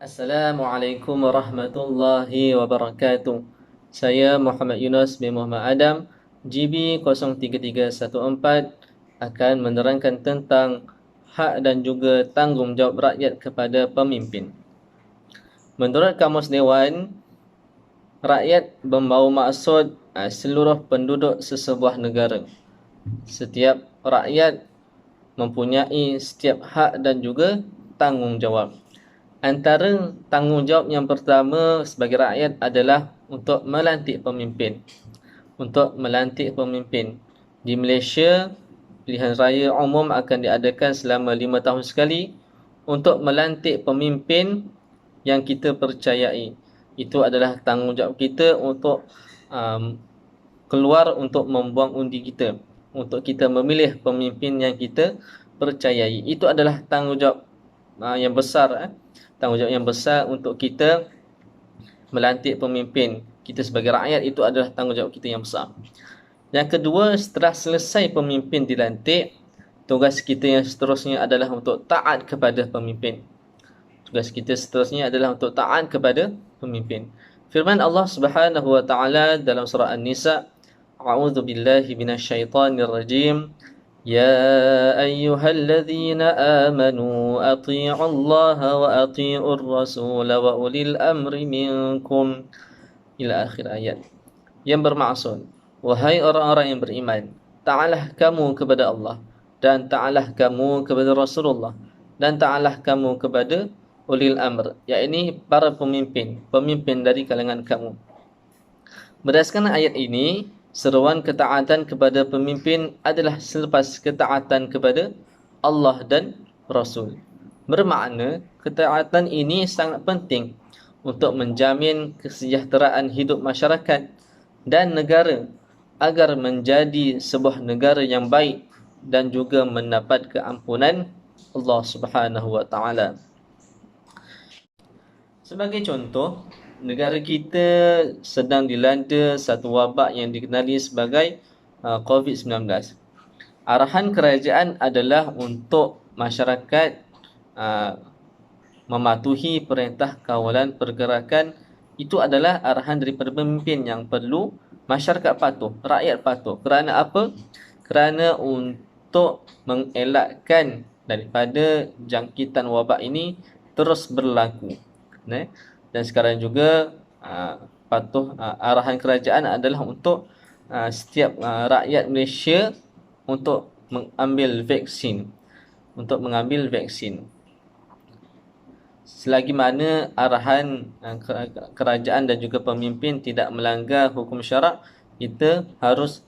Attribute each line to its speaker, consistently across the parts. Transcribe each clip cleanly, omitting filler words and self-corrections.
Speaker 1: Assalamualaikum warahmatullahi wabarakatuh. Saya Muhammad Yunus bin Muhammad Adam, GB 03314 akan menerangkan tentang hak dan juga tanggungjawab rakyat kepada pemimpin. Menurut Kamus Dewan, rakyat membawa maksud seluruh penduduk sesebuah negara. Setiap rakyat mempunyai setiap hak dan juga tanggungjawab. Antara tanggungjawab yang pertama sebagai rakyat adalah untuk melantik pemimpin. Untuk melantik pemimpin. Di Malaysia, pilihan raya umum akan diadakan selama 5 tahun sekali untuk melantik pemimpin yang kita percayai. Itu adalah tanggungjawab kita untuk keluar untuk membuang undi kita. Untuk kita memilih pemimpin yang kita percayai. Itu adalah tanggungjawab yang besar. Tanggungjawab yang besar untuk kita melantik pemimpin. Kita sebagai rakyat, itu adalah tanggungjawab kita yang besar. Yang kedua, setelah selesai pemimpin dilantik, tugas kita yang seterusnya adalah untuk taat kepada pemimpin. Tugas kita seterusnya adalah untuk taat kepada pemimpin. Firman Allah Subhanahu wa taala dalam surah An-Nisa, A'udzu billahi minasyaitonir rajim. يا أيها الذين آمنوا أطيعوا الله وأطيعوا الرسول وأولي الأمر منكم إلى آخر ayat. Yang bermaksud, wahai orang-orang yang beriman, taatlah kamu kepada Allah dan taatlah kamu kepada Rasulullah dan taatlah kamu kepada ulil amr, yakni para pemimpin dari kalangan kamu. Berdasarkan ayat ini, seruan ketaatan kepada pemimpin adalah selepas ketaatan kepada Allah dan Rasul. Bermakna, ketaatan ini sangat penting untuk menjamin kesejahteraan hidup masyarakat dan negara agar menjadi sebuah negara yang baik dan juga mendapat keampunan Allah Subhanahu wa taala. Sebagai contoh, negara kita sedang dilanda satu wabak yang dikenali sebagai COVID-19. Arahan kerajaan adalah untuk masyarakat mematuhi perintah kawalan pergerakan. Itu adalah arahan daripada pemimpin yang perlu masyarakat patuh, rakyat patuh. Kerana apa? Kerana untuk mengelakkan daripada jangkitan wabak ini terus berlaku. Dan sekarang juga arahan kerajaan adalah untuk setiap rakyat Malaysia untuk mengambil vaksin. Selagi mana arahan kerajaan dan juga pemimpin tidak melanggar hukum syarak, kita harus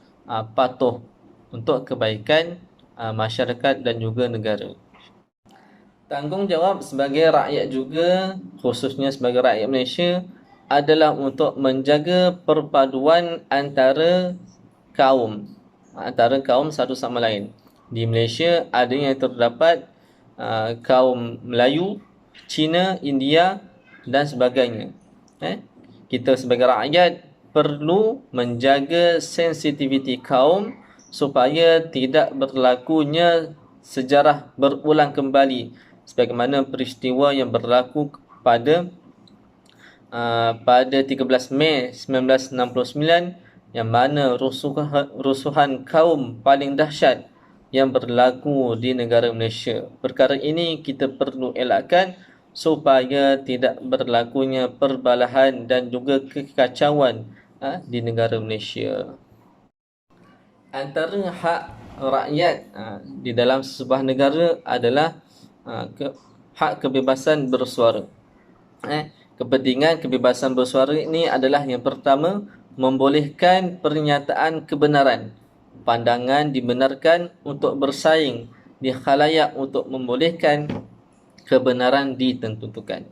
Speaker 1: patuh untuk kebaikan masyarakat dan juga negara. Tanggungjawab sebagai rakyat juga, khususnya sebagai rakyat Malaysia, adalah untuk menjaga perpaduan antara kaum satu sama lain. Di Malaysia ada yang terdapat kaum Melayu, Cina, India dan sebagainya. Kita sebagai rakyat perlu menjaga sensitiviti kaum supaya tidak berlakunya sejarah berulang kembali sebagaimana peristiwa yang berlaku pada 13 Mei 1969 yang mana rusuhan kaum paling dahsyat yang berlaku di negara Malaysia. Perkara ini kita perlu elakkan supaya tidak berlakunya perbalahan dan juga kekacauan di negara Malaysia. Antara hak rakyat di dalam sebuah negara adalah hak kebebasan bersuara. Kepentingan kebebasan bersuara ini adalah yang pertama, membolehkan pernyataan kebenaran. Pandangan dibenarkan untuk bersaing di khalayak untuk membolehkan kebenaran ditentukan.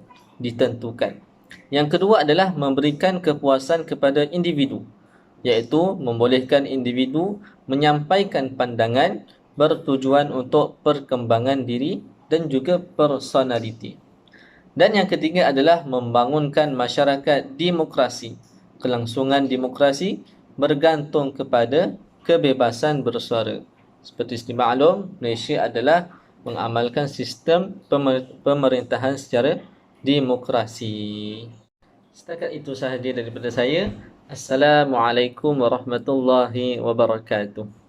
Speaker 1: Yang kedua adalah memberikan kepuasan kepada individu, iaitu membolehkan individu menyampaikan pandangan bertujuan untuk perkembangan diri dan juga personaliti. Dan yang ketiga adalah membangunkan masyarakat demokrasi. Kelangsungan demokrasi bergantung kepada kebebasan bersuara. Seperti maklum, Malaysia adalah mengamalkan sistem pemerintahan secara demokrasi. Setakat itu sahaja daripada saya. Assalamualaikum warahmatullahi wabarakatuh.